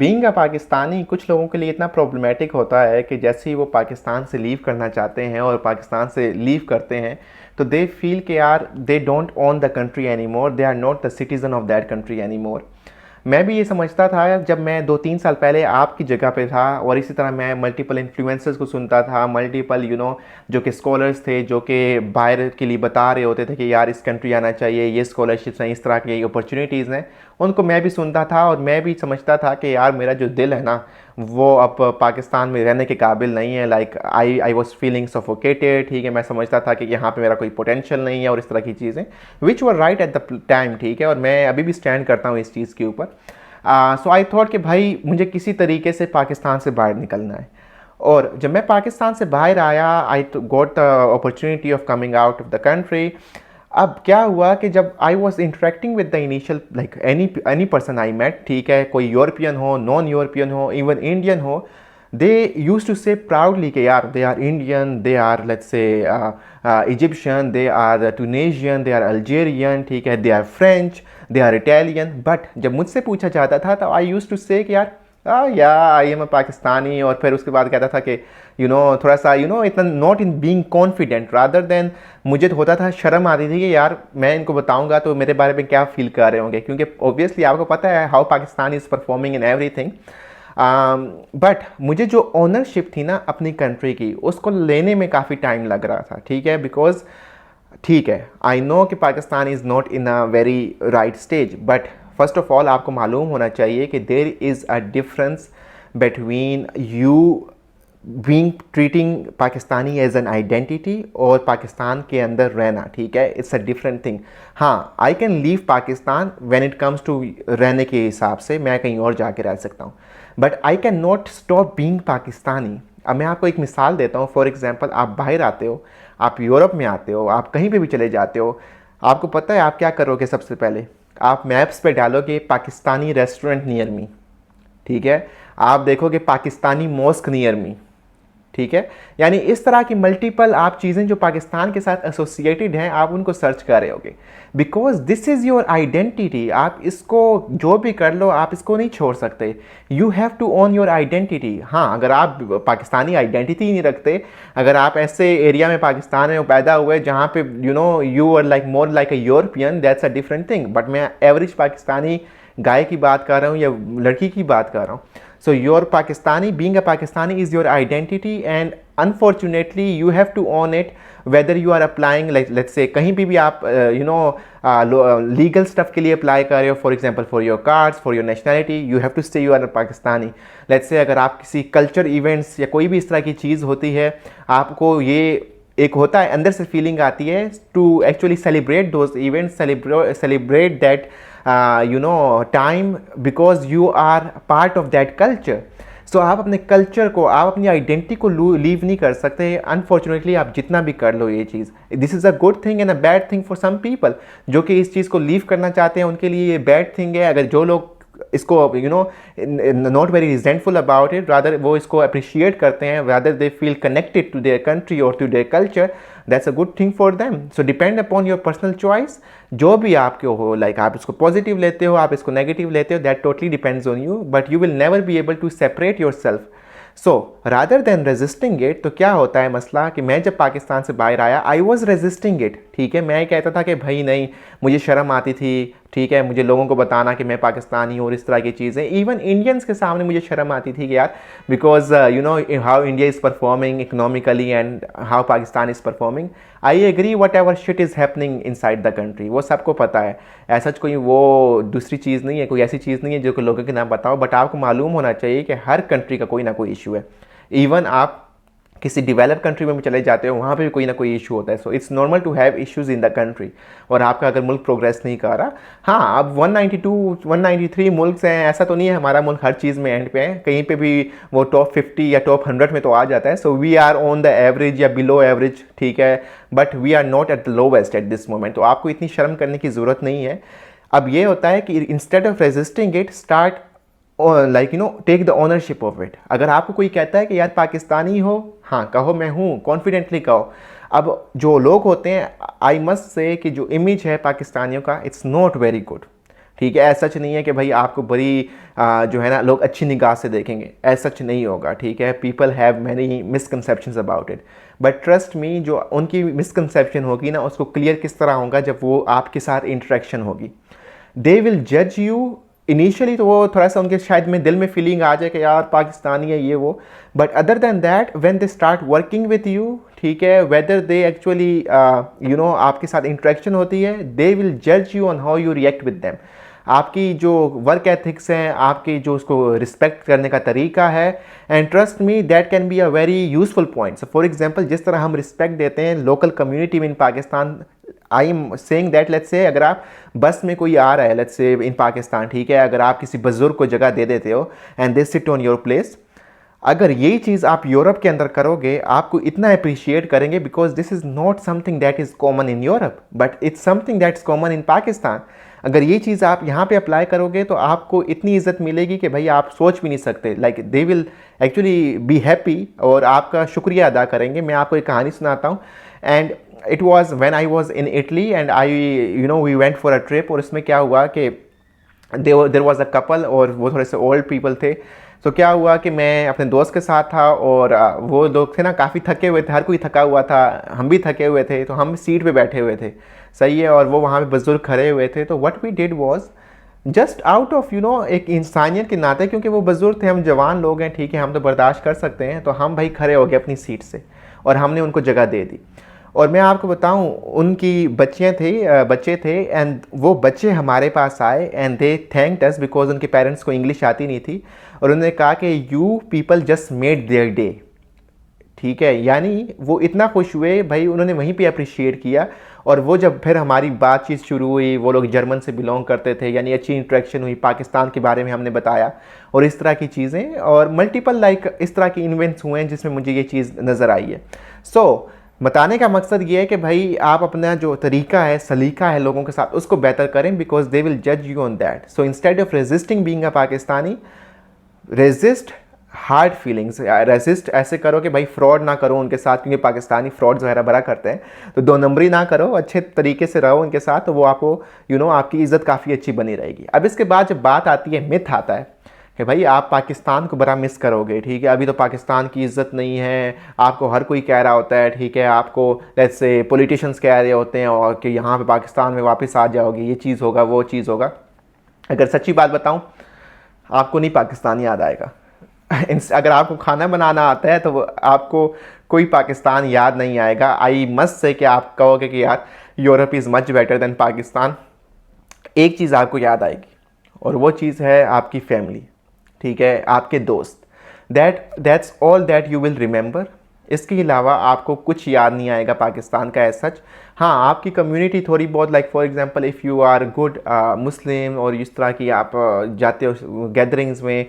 Being a Pakistani कुछ लोगों के लिए इतना प्रॉब्लमेटिक होता है कि जैसे ही वो पाकिस्तान से लीव करना चाहते हैं और पाकिस्तान से लीव करते हैं तो दे फील कि यार they don't own the country any more, they are not the citizen of that country any more. मैं भी ये समझता था जब मैं 2-3 साल पहले आपकी जगह पे था, और इसी तरह मैं मल्टीपल इन्फ्लुएंसर्स को सुनता था, मल्टीपल जो कि स्कॉलर्स थे जो कि बाहर के लिए बता रहे होते थे कि यार इस कंट्री आना चाहिए, ये स्कॉलरशिप्स हैं, इस तरह की अपॉर्चुनिटीज़ हैं, उनको मैं भी सुनता था और मैं भी समझता था कि यार मेरा जो दिल है ना वो अब पाकिस्तान में रहने के काबिल नहीं है। Like I was feeling suffocated, ठीक है, मैं समझता था कि यहाँ पे मेरा कोई पोटेंशियल नहीं है और इस तरह की चीज़ें विच वर राइट एट द टाइम, ठीक है, और मैं अभी भी स्टैंड करता हूँ इस चीज़ के ऊपर। सो आई थॉट कि भाई मुझे किसी तरीके से पाकिस्तान से बाहर निकलना है। और जब मैं पाकिस्तान से बाहर आया I got the opportunity of coming out of the country. अब क्या हुआ कि जब I was interacting with the initial like any person I met, ठीक है, कोई यूरोपियन हो, नॉन यूरोपियन हो, इवन इंडियन हो, they used to say proudly कि यार they are Indian, they are let's say Egyptian, they are Tunisian, they are Algerian, ठीक है, they are French, they are Italian। But जब मुझसे पूछा जाता था तो आई यूज टू से कि यार या आई एम अ पाकिस्तानी, और फिर उसके बाद कहता था कि थोड़ा सा इतना not in being confident, rather than मुझे तो होता था, शर्म आती थी कि यार मैं इनको बताऊंगा तो मेरे बारे में क्या फील कर रहे होंगे, क्योंकि ऑब्वियसली आपको पता है how Pakistan is performing in everything. But मुझे जो ओनरशिप थी ना अपनी कंट्री की, उसको लेने में काफ़ी टाइम लग रहा था, ठीक है, बिकॉज ठीक है आई नो कि Pakistan is not in a very right stage, but first of all आपको मालूम होना चाहिए कि there is a difference between you being treating Pakistani as an identity और पाकिस्तान के अंदर रहना, ठीक है, इट्स अ डिफरेंट थिंग। हाँ, I can leave Pakistan when it comes to रहने के हिसाब से, मैं कहीं और जाके रह सकता हूँ, but I can not stop being Pakistani. अब मैं आपको एक मिसाल देता हूँ। फॉर एग्जांपल, आप बाहर आते हो, आप यूरोप में आते हो, आप कहीं पे भी चले जाते हो, आपको पता है आप क्या करोगे? सबसे पहले आप मैप्स पे डालोगे पाकिस्तानी रेस्टोरेंट नियर मी, ठीक है, आप देखोगे पाकिस्तानी मॉस्क नियर मी, ठीक है, यानी इस तरह की मल्टीपल आप चीज़ें जो पाकिस्तान के साथ एसोसिएटेड हैं आप उनको सर्च कर रहे होगे, because this is your identity. आप इसको जो भी कर लो आप इसको नहीं छोड़ सकते। You have to own your identity. हाँ, अगर आप पाकिस्तानी आइडेंटिटी ही नहीं रखते, अगर आप ऐसे एरिया में पाकिस्तान में पैदा हुए जहाँ पे you are like more like a European, that's a different thing, but मैं एवरेज पाकिस्तानी गाय की बात कर रहा हूँ या लड़की की बात कर रहा हूँ। So your Pakistani, being a Pakistani is your identity, and unfortunately you have to own it whether you are applying, like let's say कहीं भी आप legal stuff के लिए apply कर रहे हो, for example for your cards, for your nationality, you have to say you are a Pakistani। let's say अगर आप किसी culture events या कोई भी इस तरह की चीज़ होती है, आपको ये एक होता है अंदर से फीलिंग आती है to actually celebrate those events, celebrate that time, because you are part of that culture. So आप अपने कल्चर को, आप अपनी आइडेंटिटी को लीव नहीं कर सकते, अनफॉर्चुनेटली आप जितना भी कर लो ये चीज़। This is a good thing and a bad thing for some people. जो कि इस चीज़ को लीव करना चाहते हैं उनके लिए ये बैड थिंग है। अगर जो लोग इसको not very resentful about it, rather वो इसको अप्रिशिएट करते हैं, rather they feel connected to their country और to their culture, that's a good thing for them. So depend upon your personal choice, जो भी आपके हो, लाइक आप इसको पॉजिटिव लेते हो, आप इसको नेगेटिव लेते हो, that totally depends on you, but you will never be able to separate yourself. So rather than resisting it, तो क्या होता है मसला कि मैं जब पाकिस्तान से बाहर आया आई वॉज रेजिस्टिंग इट, ठीक है, मैं कहता था कि भाई नहीं, मुझे शर्म आती थी, ठीक है, मुझे लोगों को बताना कि मैं पाकिस्तानी हूँ और इस तरह की चीज़ें, इवन इंडियंस के सामने मुझे शर्म आती थी कि यार, because how India is performing economically and how Pakistan is performing. I agree whatever shit is happening inside the country, वो सबको पता है, ऐसा कोई वो दूसरी चीज़ नहीं है, कोई ऐसी चीज़ नहीं है जो कि लोगों के ना बताओ, बट आपको मालूम होना चाहिए कि हर कंट्री का कोई ना कोई इशू है। इवन आप किसी डेवलप कंट्री में भी चले जाते हो, वहाँ पे भी कोई ना कोई इशू होता है। So it's normal to have issues in the country. और आपका अगर मुल्क प्रोग्रेस नहीं कर रहा, हाँ, अब 192 193 मुल्क हैं, ऐसा तो नहीं है हमारा मुल्क हर चीज़ में एंड पे है, कहीं पे भी वो टॉप 50 या टॉप 100 में तो आ जाता है। So we are on the average या बिलो एवरेज, ठीक है, but we are not at the lowest at this moment. तो आपको इतनी शर्म करने की ज़रूरत नहीं है। अब ये होता है कि instead of resisting it, start like take the ownership of it. अगर आपको कोई कहता है कि यार पाकिस्तानी हो, हाँ कहो मैं हूँ, कॉन्फिडेंटली कहो। अब जो लोग होते हैं, आई मस्ट से कि जो इमेज है पाकिस्तानियों का, इट्स नॉट वेरी गुड, ठीक है, ऐसा सच नहीं है कि भाई आपको बड़ी जो है ना लोग अच्छी निगाह से देखेंगे, ऐसा सच नहीं होगा। ठीक है, people have many misconceptions about it, but trust me जो उनकी मिसकंसेप्शन होगी ना उसको क्लियर किस तरह होगा जब वो आपके साथ इंटरेक्शन होगी। दे विल जज यू इनिशियली, तो वो थोड़ा सा उनके शायद में दिल में फीलिंग आ जाए कि यार पाकिस्तानी है ये वो, but other than that when they start working with you, ठीक है, whether they actually you know आपके साथ इंटरेक्शन होती है, दे विल जज you on how you react with them. आपकी जो वर्क एथिक्स हैं, आपकी जो उसको रिस्पेक्ट करने का तरीका है, and trust me that can be a very useful point. For example जिस तरह हम रिस्पेक्ट देते हैं लोकल कम्युनिटी में in Pakistan, I am saying that let's say अगर आप बस में कोई आ रहा है लेट्स से इन पाकिस्तान, ठीक है, अगर आप किसी बुजुर्ग को जगह दे देते हो and they sit on your place, अगर यही चीज़ आप यूरोप के अंदर करोगे आपको इतना अप्रिशिएट करेंगे, because this is not something that is common in Europe but it's something that is common in Pakistan. अगर ये चीज़ आप यहाँ पे अप्लाई करोगे तो आपको इतनी इज्जत मिलेगी कि भाई आप सोच भी नहीं सकते, like they will actually be happy और आपका शुक्रिया अदा करेंगे। मैं आपको एक कहानी सुनाता हूँ, and it was when I was in Italy and I you know we went for a trip, और इसमें क्या हुआ कि देर वॉज अ कपल और वो थोड़े से ओल्ड पीपल थे। तो क्या हुआ कि मैं अपने दोस्त के साथ था और वो लोग थे ना काफ़ी थके हुए थे, हर कोई थका हुआ था, हम भी थके हुए थे, तो हम सीट पे बैठे हुए थे, सही है, और वो वहाँ पे बुजुर्ग खड़े हुए थे। तो what we did was just out of you know एक इंसानियत के नाते, क्योंकि वो बुजुर्ग थे, हम जवान लोग हैं, ठीक है, हम तो बर्दाश्त कर सकते हैं, तो हम भाई खड़े हो गए अपनी सीट से और हमने उनको जगह दे दी। और मैं आपको बताऊं उनकी बच्चे थे एंड वो बच्चे हमारे पास आए and they thanked us because उनके पेरेंट्स को इंग्लिश आती नहीं थी, और उन्होंने कहा कि you people just made their day, ठीक है, यानी वो इतना खुश हुए भाई, उन्होंने वहीं पे अप्रिशिएट किया। और वो जब फिर हमारी बातचीत शुरू हुई, वो लोग जर्मन से बिलोंग करते थे, यानी अच्छी इंटरेक्शन हुई, पाकिस्तान के बारे में हमने बताया और इस तरह की चीज़ें, और मल्टीपल लाइक इस तरह के इवेंट्स हुए हैं जिसमें मुझे ये चीज़ नज़र आई है। सो बताने का मकसद ये है कि भाई आप अपना जो तरीका है, सलीका है लोगों के साथ, उसको बेहतर करें, बिकॉज दे विल जज you on that. So instead of resisting being a Pakistani, resist hard feelings, resist ऐसे करो कि भाई फ्रॉड ना करो उनके साथ, क्योंकि पाकिस्तानी फ्रॉड्स वगैरह बड़ा करते हैं, तो दो नंबरी ना करो, अच्छे तरीके से रहो उनके साथ, तो वो आपको यू नो आपकी इज़्ज़त काफ़ी अच्छी बनी रहेगी। अब इसके बाद जब बात आती है, मिथ आता है कि भाई आप पाकिस्तान को बड़ा मिस करोगे, ठीक है, अभी तो पाकिस्तान की इज़्ज़त नहीं है, आपको हर कोई कह रहा होता है, ठीक है, आपको लेट्स से पॉलिटिशियंस कह रहे होते हैं और कि यहाँ पे पाकिस्तान में वापस आ जाओगे, ये चीज़ होगा, वो चीज़ होगा। अगर सच्ची बात बताऊँ, आपको नहीं पाकिस्तान याद आएगा। अगर आपको खाना बनाना आता है तो आपको कोई पाकिस्तान याद नहीं आएगा। आई मस्ट से कि आप कहोगे कि यार Europe is much better than Pakistan. एक चीज़ आपको याद आएगी और वो चीज़ है आपकी फैमिली, ठीक है, आपके दोस्त, that's all that you will remember. इसके अलावा आपको कुछ याद नहीं आएगा पाकिस्तान का एज सच। हाँ, आपकी कम्युनिटी थोड़ी बहुत, like for example if you are good Muslim और इस तरह की आप जाते हो गैदरिंग्स में,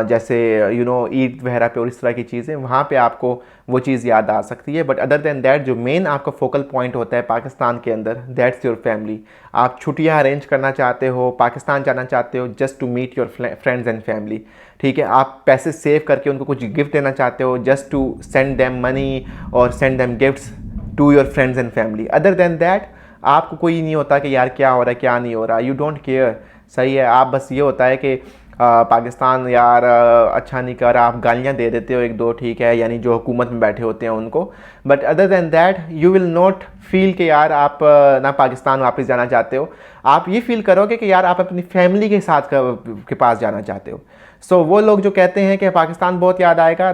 जैसे यू नो ईद वगैरह पे और इस तरह की चीज़ें, वहाँ पे आपको वो चीज़ याद आ सकती है। बट अदर देन दैट जो मेन आपका फोकल पॉइंट होता है पाकिस्तान के अंदर, दैट्स योर फैमिली। आप छुट्टियाँ अरेंज करना चाहते हो, पाकिस्तान जाना चाहते हो just to meet your friends and family, ठीक है, आप पैसे सेव करके उनको कुछ गिफ्ट देना चाहते हो just to send them money और send them gifts to your friends and family. Other than that आपको कोई नहीं होता कि यार क्या हो रहा है क्या नहीं हो रहा, यू डोंट केयर, सही है। आप बस ये होता है कि पाकिस्तान यार अच्छा नहीं कर रहा, आप गालियाँ दे देते हो एक दो, ठीक है, यानी जो हुकूमत में बैठे होते हैं उनको। But other than that you will not feel कि यार आप ना पाकिस्तान वापस जाना चाहते हो, आप ये फील करोगे कि यार आप अपनी फैमिली के साथ के पास जाना चाहते हो। सो वो लोग जो कहते हैं कि पाकिस्तान बहुत याद आएगा,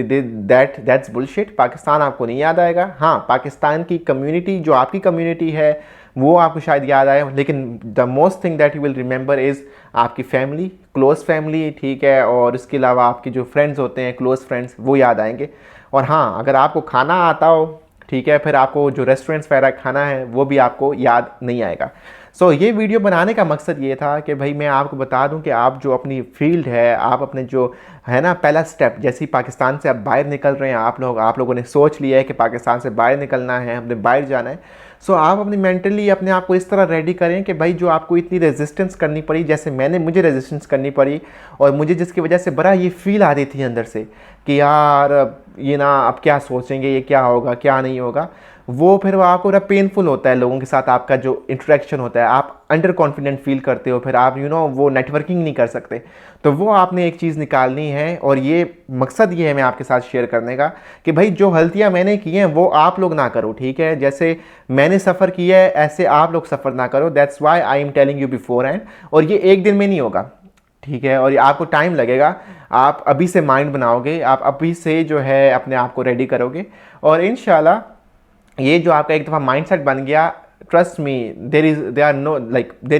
दैट्स बुलशिट। पाकिस्तान आपको नहीं याद आएगा। हाँ, पाकिस्तान की कम्युनिटी जो आपकी कम्युनिटी है वो आपको शायद याद आए, लेकिन the most thing that you will remember is आपकी फैमिली, क्लोज़ फैमिली, ठीक है, और इसके अलावा आपके जो फ्रेंड्स होते हैं, क्लोज़ फ्रेंड्स, वो याद आएंगे। और हाँ, अगर आपको खाना आता हो, ठीक है, फिर आपको जो रेस्टोरेंट्स वगैरह खाना है वो भी आपको याद नहीं आएगा। सो ये वीडियो बनाने का मकसद ये था कि भाई मैं आपको बता दूं कि आप जो अपनी फील्ड है, आप अपने जो है ना पहला स्टेप, जैसे ही पाकिस्तान से आप बाहर निकल रहे हैं, आप लोगों ने सोच लिया है कि पाकिस्तान से बाहर निकलना है, हमने बाहर जाना है। सो आप अपनी मेंटली अपने आप को इस तरह रेडी करें कि भाई जो आपको इतनी रेजिस्टेंस करनी पड़ी, जैसे मुझे रेजिस्टेंस करनी पड़ी, और मुझे जिसकी वजह से बड़ा ये फील आ रही थी अंदर से कि यार ये ना अब क्या सोचेंगे, ये क्या होगा क्या नहीं होगा, वो फिर वो आपको बड़ा पेनफुल होता है, लोगों के साथ आपका जो इंटरेक्शन होता है, आप अंडर कॉन्फिडेंट फील करते हो, फिर आप वो नेटवर्किंग नहीं कर सकते। तो वो आपने एक चीज़ निकालनी है, और ये मकसद ये है मैं आपके साथ शेयर करने का कि भाई जो गलतियाँ मैंने की हैं वो आप लोग ना करो, ठीक है। जैसे मैंने सफ़र किया है ऐसे आप लोग सफ़र ना करो। That's why I am telling you before hand. और ये एक दिन में नहीं होगा, ठीक है, और ये आपको टाइम लगेगा। आप अभी से माइंड बनाओगे, आप अभी से जो है अपने आप को रेडी करोगे, और इंशाल्लाह ये जो आपका एक दफ़ा माइंडसेट बन गया, trust me, there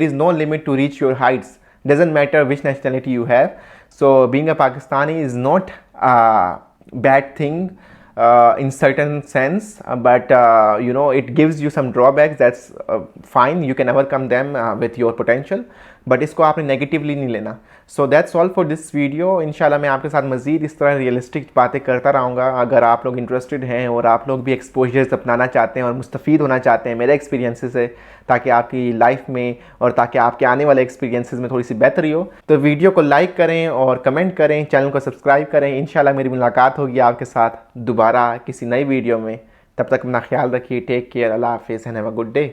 is no limit to reach your heights, doesn't matter which nationality you have. So being a Pakistani is not bad thing in certain sense, but it gives you some drawbacks. That's fine, you can overcome them with your potential, but इसको आपने negatively नहीं लेना। So that's all for this video. इंशाल्लाह मैं आपके साथ मज़ीद इस तरह रियलिस्टिक बातें करता रहूँगा। अगर आप लोग इंटरेस्टेड हैं और आप लोग भी एक्सपोजर्स अपनाना चाहते हैं और मुस्तफ़ीद होना चाहते हैं मेरे एक्सपीरियंसेस से, ताकि आपकी लाइफ में और ताकि आपके आने वाले एक्सपीरियंसेस में थोड़ी सी बेहतरी हो, तो वीडियो को लाइक करें और कमेंट करें, चैनल को सब्सक्राइब करें। इंशाल्लाह मेरी मुलाकात होगी आपके साथ दोबारा किसी नई वीडियो में। तब तक अपना ख्याल रखिए। टेक केयर, अल्लाह हाफिज़ and have a good day.